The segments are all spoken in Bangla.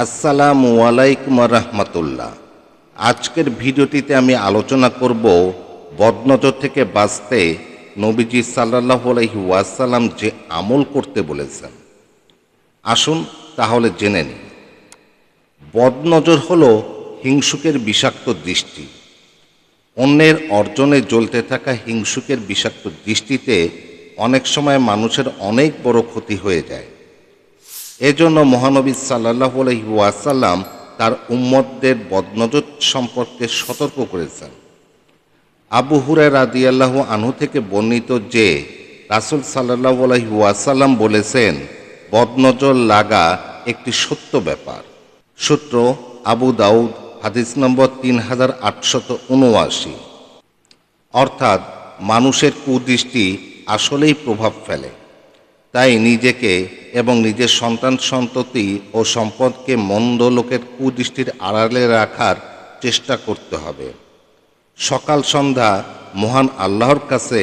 আসসালামু আলাইকুম রাহমাতুল্লাহ। আজকের ভিডিওটিতে আমি আলোচনা করব বদনজর থেকে বাঁচতে নবীজি সাল্লাল্লাহু আলাইহি ওয়াসাল্লাম যে আমল করতে বলেছেন। আসুন তাহলে জেনে নিই। বদনজর হলো হিংসুকের বিষাক্ত দৃষ্টি। অন্যের অর্জনে জ্বলতে থাকা হিংসুকের বিষাক্ত দৃষ্টিতে অনেক সময় মানুষের অনেক বড় ক্ষতি হয়ে যায়। এজন্য মহানবী সাল্লাল্লাহু আলাইহি ওয়াসাল্লাম তার উম্মতদের বদনজর সম্পর্কে সতর্ক করেছেন। আবু হুরায়রা রাদিয়াল্লাহু আনহু থেকে বর্ণিত যে রাসূল সাল্লাল্লাহু আলাইহি ওয়াসাল্লাম বলেছেন, বদনজর লাগা একটি সত্য ব্যাপার। সূত্র আবু দাউদ, হাদিস নম্বর 3879। অর্থাৎ মানুষের কুদৃষ্টি আসলেই প্রভাব ফেলে। তাই নিজেকে এবং নিজের সন্তান সন্ততি ও সম্পদকে মন্দ লোকের কুদৃষ্টির আড়ালে রাখার চেষ্টা করতে হবে। সকাল সন্ধ্যা মহান আল্লাহর কাছে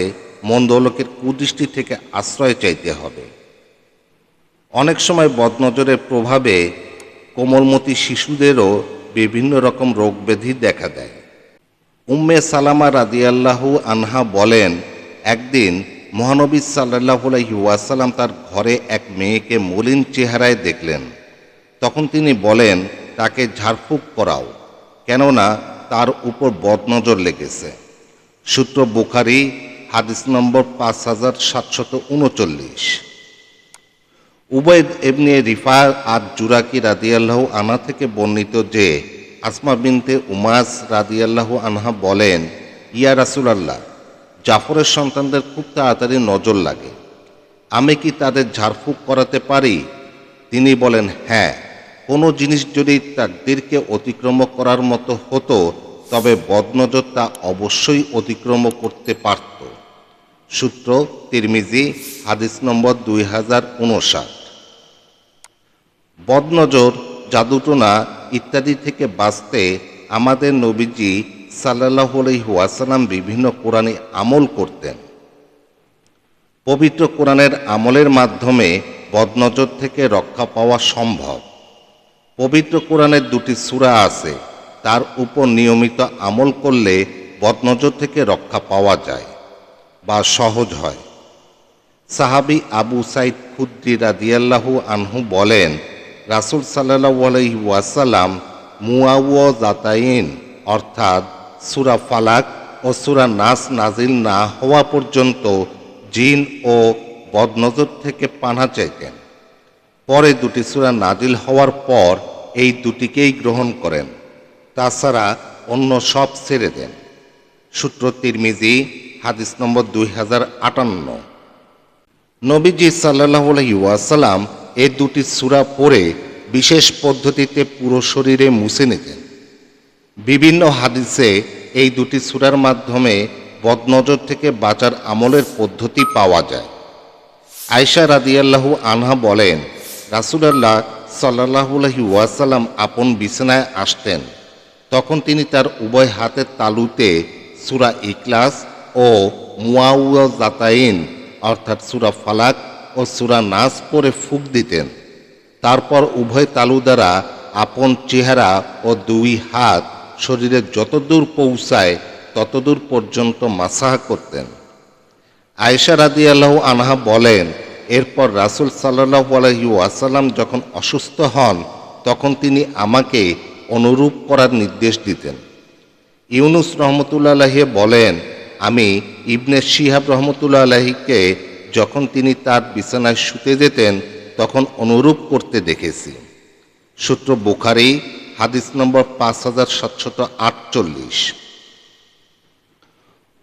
মন্দ লোকের কুদৃষ্টি থেকে আশ্রয় চাইতে হবে। অনেক সময় বদনজরের প্রভাবে কোমলমতি শিশুদেরও বিভিন্ন রকম রোগ ব্যাধি দেখা দেয়। উম্মে সালামা রাদিয়াল্লাহু আনহা বলেন, একদিন মহানবী সাল্লাল্লাহু আলাইহি ওয়াসাল্লাম তার ঘরে এক মেয়েকে মলিন চেহারায় দেখলেন। তখন তিনি বলেন, তাকে ঝাড়ফুঁক করাও, কেননা তার উপর বদনজর লেগেছে। সূত্র বুখারী, হাদিস নম্বর 5739। উবাইদ ইবনে রিফা আর জুরাকি রাদিয়াল্লাহু আনহা থেকে বর্ণিত যে আসমা বিনতে উমাস রাদিয়াল্লাহু আনহা বলেন, ইয়া রাসূলুল্লাহ, জাফরের সন্তানদের খুব তাড়াতাড়ি নজর লাগে, আমি কি তাদের ঝাড়ফুঁক করাতে পারি? তিনি বলেন, হ্যাঁ, কোনো জিনিস যদি তাকদীরকে অতিক্রম করার মতো হতো তবে বদনজর তা অবশ্যই অতিক্রম করতে পারত। সূত্র তিরমিজি, হাদিস নম্বর 2059। বদনজর, জাদুটোনা ইত্যাদি থেকে বাঁচতে আমাদের নবীজি সাল্লাল্লাহু আলাইহি ওয়াসাল্লাম বিভিন্ন কোরআনী আমল করতেন। পবিত্র কোরআনের আমলের মাধ্যমে বদনজর থেকে রক্ষা পাওয়া সম্ভব। পবিত্র কোরআনের 2টি সূরা আছে, তার উপর নিয়মিত আমল করলে বদনজর থেকে রক্ষা পাওয়া যায় বা সহজ হয়। সাহাবী আবু সাইদ খুদরি রাদিয়াল্লাহু আনহু বলেন, রাসূল সাল্লাল্লাহু আলাইহি ওয়াসাল্লাম মুআউযাতাইন অর্থাৎ সূরা ফালাক ও সূরা নাস নাজিল না হওয়া পর্যন্ত জিন ও বদনজর থেকে পানাহ চাইতেন। পরে 2টি সূরা নাজিল হওয়ার পর এই 2টিকেই গ্রহণ করেন, তাছাড়া অন্য সব ছেড়ে দেন। সূত্র তিরমিজি, হাদিস নম্বর 2058। নবীজি সাল্লাল্লাহু আলাইহি ওয়াসাল্লাম এই 2টি সূরা পড়ে বিশেষ পদ্ধতিতে পুরো শরীরে মুছে নিতেন। বিভিন্ন হাদিসে এই 2টি সূরার মাধ্যমে বদনজর থেকে বাঁচার আমলের পদ্ধতি পাওয়া যায়। আয়েশা রাদিয়াল্লাহু আনহা বলেন, রাসূলুল্লাহ সাল্লাল্লাহু আলাইহি ওয়াসাল্লাম আপন বিছানায় আসতেন, তখন তিনি তার উভয় হাতের তালুতে সূরা ইখলাস ও মুআউযাতাইন অর্থাৎ সূরা ফালাক ও সূরা নাস পড়ে ফুঁক দিতেন। তারপর উভয় তালু দ্বারা আপন চেহারা ও 2 হাত শরীরের যতদূর পৌঁছায় ততদূর পর্যন্ত মাসাহ করতেন। আয়েশা রাদিয়াল্লাহু আনহা বলেন, এরপর রাসূল সাল্লাল্লাহু আলাইহি ওয়াসাল্লাম যখন অসুস্থ হন তখন তিনি আমাকে অনুরূপ করার নির্দেশ দিতেন। ইউনুস রহমতুল্লাহ আলাইহি বলেন, আমি ইবনে শিহাব রহমতুল্লাহ আলাইহিকে যখন তিনি তার বিছানায় শুতে যেতেন তখন অনুরূপ করতে দেখেছি। সূত্র বুখারী, হাদিস নম্বর 5748।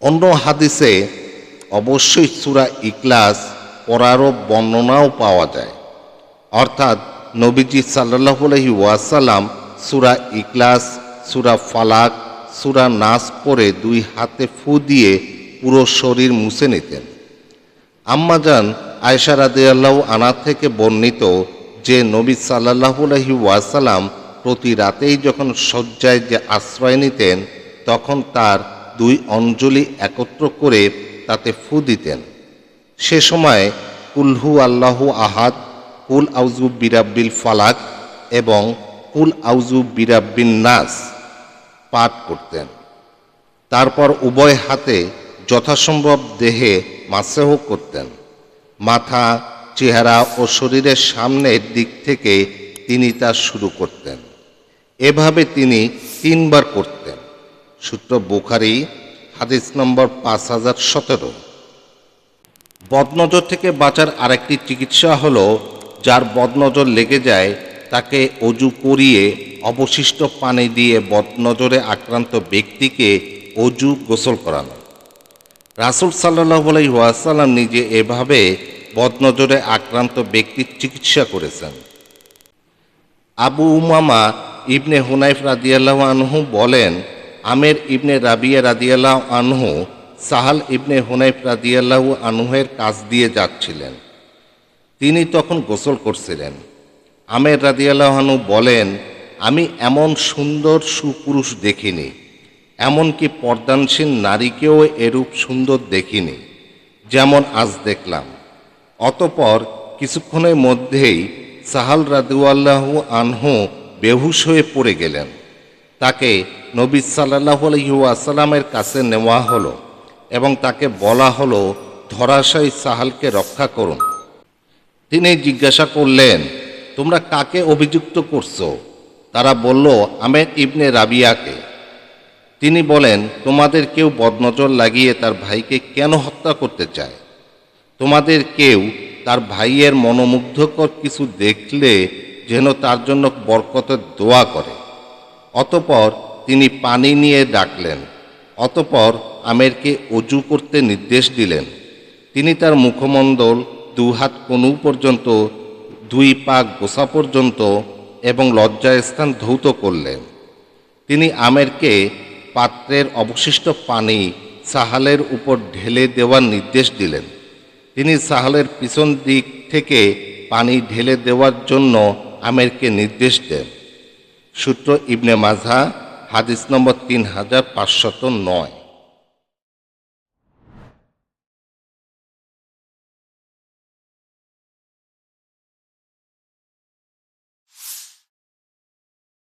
অন্য হাদিসে অবশ্যই সূরা ইখলাস পড়ারও বর্ণনাও পাওয়া যায়। অর্থাৎ নবীজি সাল্লাল্লাহু আলাইহি ওয়াসাল্লাম সূরা ইখলাস, সূরা ফালাক, সূরা নাস পড়ে 2 হাতে ফু দিয়ে পুরো শরীর মুছে নিতেন। আম্মাজান আয়েশা রাদিয়াল্লাহু আনহা থেকে বর্ণিত যে নবী সাল্লাল্লাহু আলাইহি ওয়াসাল্লাম প্রতি রাতেই যখন শয্যায় যে আশ্রয় নিতেন তখন তার 2 অঞ্জলি একত্র করে তাতে ফু দিতেন। সে সময় কুল হু আল্লাহু আহাদ, কুল আউযু বিরাব্বিল ফালাক এবং কুল আউযু বিরাব্বিন নাস পাঠ করতেন। তারপর উভয় হাতে যথাসম্ভব দেহে মাসহ করতেন। মাথা, চেহারা ও শরীরের সামনের দিক থেকে তিনি তা শুরু করতেন। এভাবে তিনি 3 বার করতেন। সূত্র বুখারী, হাদিস নম্বর 5017। বদনজর থেকে বাঁচার আরেকটি চিকিৎসা হলো, যার বদনজর লেগে যায় তাকে অজু করিয়ে অবশিষ্ট পানি দিয়ে বদনজরে আক্রান্ত ব্যক্তিকে অজু গোসল করানো। রাসূল সাল্লাল্লাহু আলাইহি ওয়াসাল্লাম নিজে এভাবে বদনজরে আক্রান্ত ব্যক্তির চিকিৎসা করেছেন। আবু উমামা ইবনে হুনাইফ রাদিয়াল্লাহু আনহু বলেন, আমের ইবনে রাবিয়া রাদিয়াল্লাহু আনহু সাহাল ইবনে হুনাইফ রাদিয়াল্লাহু আনহুর কাছ দিয়ে যাচ্ছিলেন। তিনি তখন গোসল করছিলেন। আমের রাদিয়াল্লাহু আনহু বলেন, আমি এমন সুন্দর সুপুরুষ দেখিনি, এমনকি পর্দানসীন নারীকেও এরূপ সুন্দর দেখিনি যেমন আজ দেখলাম। অতঃপর কিছুক্ষণের মধ্যেই সাহাল রাদিয়াল্লাহু আনহু বেহুশ হয়ে পড়ে গেলেন। তাকে নবী সাল্লাল্লাহু আলাইহি ওয়াসাল্লামের কাছে নেওয়া হলো এবং তাকে বলা হলো, ধরাশায়ী সাহালকে রক্ষা করুন। তিনি জিজ্ঞাসা করলেন, তোমরা কাকে অভিযুক্ত করছো? তারা বলল, আমের ইবনে রাবিয়াকে। তিনি বলেন, তোমাদের কেউ বদনজর লাগিয়ে তার ভাইকে কেন হত্যা করতে চায়? তোমাদের কেউ তার ভাইয়ের মনোমুগ্ধকর কিছু দেখলে যেন তার জন্য বরকতের দোয়া করে। অতঃপর তিনি পানি নিয়ে ডাকলেন। অতঃপর আমেরকে অজু করতে নির্দেশ দিলেন। তিনি তার মুখমণ্ডল, 2 হাত কনুই পর্যন্ত, 2 পা গোছা পর্যন্ত এবং লজ্জাস্থান ধৌত করলেন। তিনি আমেরকে পাত্রের অবশিষ্ট পানি সাহালের উপর ঢেলে দেওয়ার নির্দেশ দিলেন। তিনি সাহালের পিছন দিক থেকে পানি ঢেলে দেওয়ার জন্য আমেরকে নির্দেশ দেন। সূত্র ইবনে মাজাহ, হাদিস নম্বর 3509।